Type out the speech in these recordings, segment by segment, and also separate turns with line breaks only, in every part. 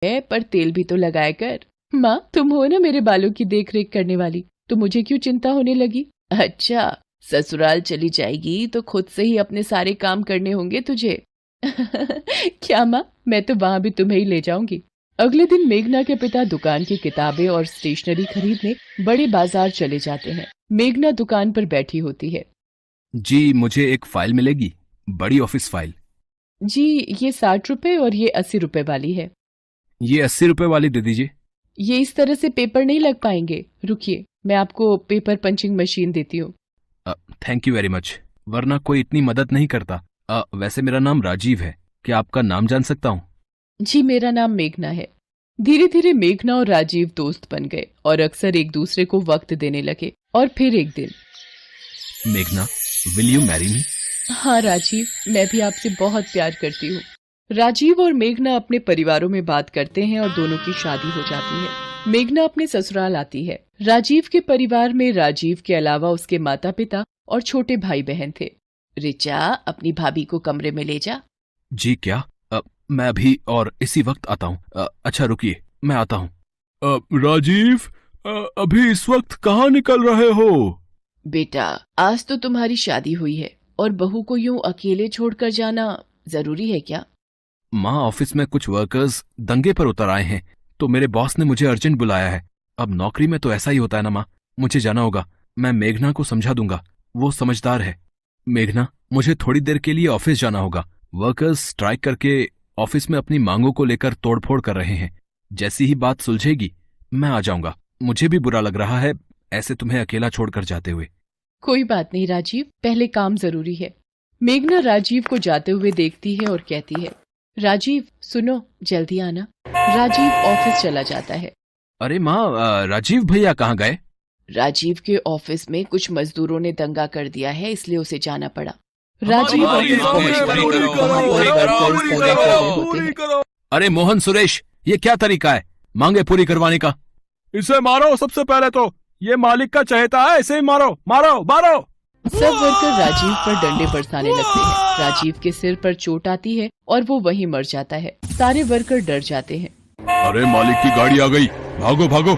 है, पर तेल भी तो लगाया कर। माँ, तुम हो ना मेरे बालों की देख रेख करने वाली, तो मुझे क्यों चिंता होने लगी? अच्छा, ससुराल चली जाएगी तो खुद से ही अपने सारे काम करने होंगे तुझे। क्या माँ, मैं तो वहां भी तुम्हें ही ले जाऊंगी। अगले दिन मेघना के पिता दुकान की किताबें और स्टेशनरी खरीदने बड़े बाजार चले जाते हैं। मेघना दुकान पर बैठी होती है।
जी, मुझे एक फाइल मिलेगी, बड़ी ऑफिस फाइल।
जी, ये 60 रुपए और ये 80 रुपए वाली है।
ये 80 रुपए वाली दे दीजिए।
ये इस तरह से पेपर नहीं लग पाएंगे, रुकिए, मैं आपको पेपर पंचिंग मशीन देती हूँ।
थैंक यू वेरी मच, वरना कोई इतनी मदद नहीं करता। वैसे मेरा नाम राजीव है, क्या आपका नाम जान सकता हूँ?
जी, मेरा नाम मेघना है। धीरे धीरे मेघना और राजीव दोस्त बन गए और अक्सर एक दूसरे को वक्त देने लगे। और फिर एक दिन,
मेघना, विल यू मैरी मी?
हाँ राजीव, मैं भी आपसे बहुत प्यार करती हूँ। राजीव और मेघना अपने परिवारों में बात करते हैं और दोनों की शादी हो जाती है। मेघना अपने ससुराल आती है। राजीव के परिवार में राजीव के अलावा उसके माता पिता और छोटे भाई बहन थे। रिचा, अपनी भाभी को कमरे में ले जा।
जी क्या? मैं अभी और इसी वक्त आता हूँ। अच्छा रुकिए, मैं आता हूँ। राजीव, अभी इस वक्त कहाँ निकल रहे हो?
बेटा, आज तो तुम्हारी शादी हुई है और बहू को यूं अकेले छोड़कर जाना जरूरी है क्या?
माँ, ऑफिस में कुछ वर्कर्स दंगे पर उतर आए हैं, तो मेरे बॉस ने मुझे अर्जेंट बुलाया है। अब नौकरी में तो ऐसा ही होता है ना माँ, मुझे जाना होगा। मैं मेघना को समझा दूंगा, वो समझदार है। मेघना, मुझे थोड़ी देर के लिए ऑफिस जाना होगा। वर्कर्स स्ट्राइक करके ऑफिस में अपनी मांगों को लेकर तोड़फोड़ कर रहे हैं। जैसी ही बात सुलझेगी मैं आ जाऊंगा। मुझे भी बुरा लग रहा है ऐसे तुम्हें अकेला छोड़कर जाते हुए।
कोई बात नहीं राजीव, पहले काम जरूरी है। मेघना राजीव को जाते हुए देखती है और कहती है, राजीव सुनो, जल्दी आना। राजीव ऑफिस चला जाता है।
अरे माँ, राजीव भैया कहाँ गए?
राजीव के ऑफिस में कुछ मजदूरों ने दंगा कर दिया है, इसलिए उसे जाना पड़ा। राजीव ऑफिस पहुंचता है, वहां पर वर्कर्स दंगा कर रहे होते हैं।
अरे मोहन, सुरेश, ये क्या तरीका है मांगे पूरी करवाने का?
इसे मारो, सबसे पहले तो ये मालिक का चहेता है, इसे ही मारो मारो मारो।
सब वर्कर राजीव पर डंडे बरसाने लगते हैं। राजीव के सिर पर चोट आती है और वो वहीं मर जाता है। सारे वर्कर डर जाते हैं।
अरे मालिक की गाड़ी आ गई, भागो भागो।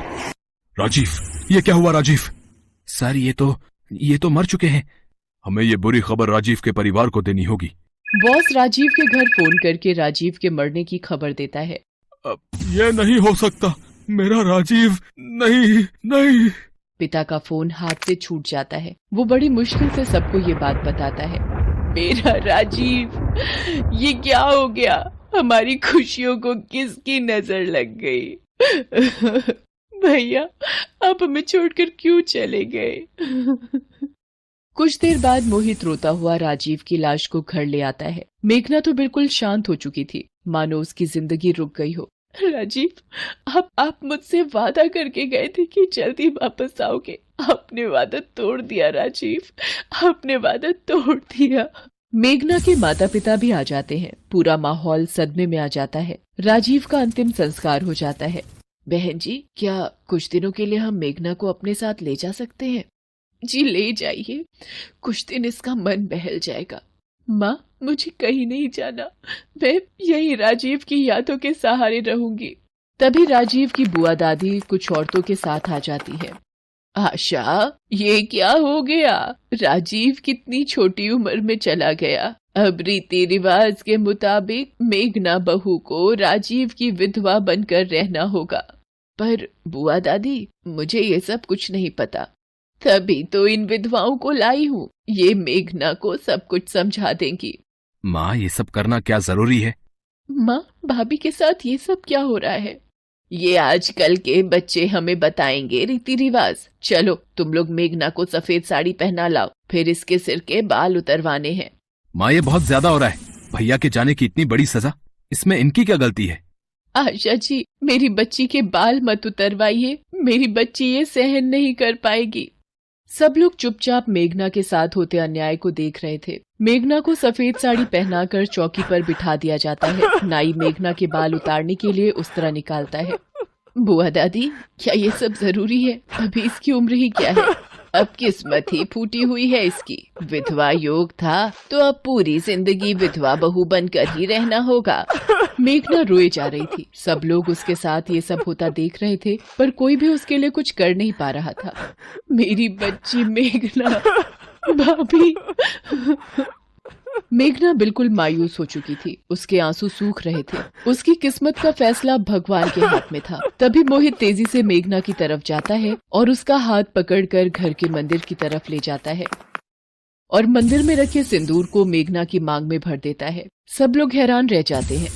राजीव, ये क्या हुआ? राजीव सर, ये तो मर चुके हैं।
हमें ये बुरी खबर राजीव के परिवार को देनी होगी।
बॉस राजीव के घर फोन करके राजीव के मरने की खबर देता है।
ये नहीं हो सकता, मेरा राजीव नहीं नहीं।
पिता का फोन हाथ से छूट जाता है। वो बड़ी मुश्किल से सबको ये बात बताता है। मेरा राजीव, ये क्या हो गया? हमारी खुशियों को किसकी नजर लग गई? भैया, आप हमें छोड़कर क्यों चले गए? कुछ देर बाद मोहित रोता हुआ राजीव की लाश को घर ले आता है। मेघना तो बिल्कुल शांत हो चुकी थी, मानो उसकी जिंदगी रुक गई हो। राजीव, आप मुझसे वादा करके गए थे कि जल्दी वापस आओगे। आपने वादा तोड़ दिया राजीव, आपने वादा तोड़ दिया। मेघना के माता पिता भी आ जाते हैं। पूरा माहौल सदमे में आ जाता है। राजीव का अंतिम संस्कार हो जाता है। बहन जी, क्या कुछ दिनों के लिए हम मेघना को अपने साथ ले जा सकते हैं? जी ले जाइए, कुछ दिन इसका मन बहल जाएगा। माँ, मुझे कहीं नहीं जाना, मैं यही राजीव की यादों के सहारे रहूंगी। तभी राजीव की बुआ दादी कुछ औरतों के साथ आ जाती है। आशा, ये क्या हो गया? राजीव कितनी छोटी उम्र में चला गया। अब रीति रिवाज के मुताबिक मेघना बहू को राजीव की विधवा बनकर रहना होगा। पर बुआ दादी, मुझे ये सब कुछ नहीं पता, तभी तो इन विधवाओं को लाई हूँ। ये मेघना को सब कुछ समझा देंगी।
माँ, ये सब करना क्या जरूरी है?
माँ, भाभी के साथ ये सब क्या हो रहा है? ये आजकल के बच्चे हमें बताएंगे रीति रिवाज। चलो, तुम लोग मेघना को सफेद साड़ी पहना लाओ, फिर इसके सिर के बाल उतरवाने हैं।
माँ, ये बहुत ज्यादा हो रहा है। भैया के जाने की इतनी बड़ी सजा, इसमें इनकी क्या गलती है?
आशा जी, मेरी बच्ची के बाल मत उतरवाइए, मेरी बच्ची ये सहन नहीं कर पाएगी। सब लोग चुपचाप मेघना के साथ होते अन्याय को देख रहे थे। मेघना को सफेद साड़ी पहनाकर चौकी पर बिठा दिया जाता है। नाई मेघना के बाल उतारने के लिए उस तरह निकालता है। बुआ दादी, क्या ये सब जरूरी है? अभी इसकी उम्र ही क्या है? अब किस्मत ही फूटी हुई है इसकी। विधवा योग था तो अब पूरी जिंदगी विधवा बहू बनकर ही रहना होगा। मेघना रोए जा रही थी। सब लोग उसके साथ ये सब होता देख रहे थे, पर कोई भी उसके लिए कुछ कर नहीं पा रहा था। मेरी बच्ची मेघना, भाभी। मेघना बिल्कुल मायूस हो चुकी थी। उसके आंसू सूख रहे थे। उसकी किस्मत का फैसला भगवान के हाथ में था। तभी मोहित तेजी से मेघना की तरफ जाता है और उसका हाथ पकड़कर घर के मंदिर की तरफ ले जाता है और मंदिर में रखे सिंदूर को मेघना की मांग में भर देता है। सब लोग हैरान रह जाते हैं।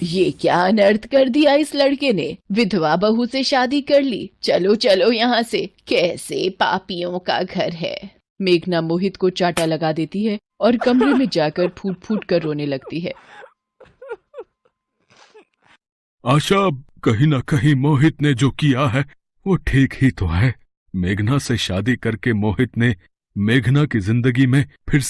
ये क्या अनर्थ कर दिया इस लड़के ने, विधवा बहू से शादी कर ली। चलो चलो यहाँ से, कैसे पापियों का घर है। मेघना मोहित को चाटा लगा देती है और कमरे में जाकर फूट फूट कर रोने लगती है।
आशा, कहीं ना कहीं मोहित ने जो किया है वो ठीक ही तो है। मेघना से शादी करके मोहित ने मेघना की जिंदगी में फिर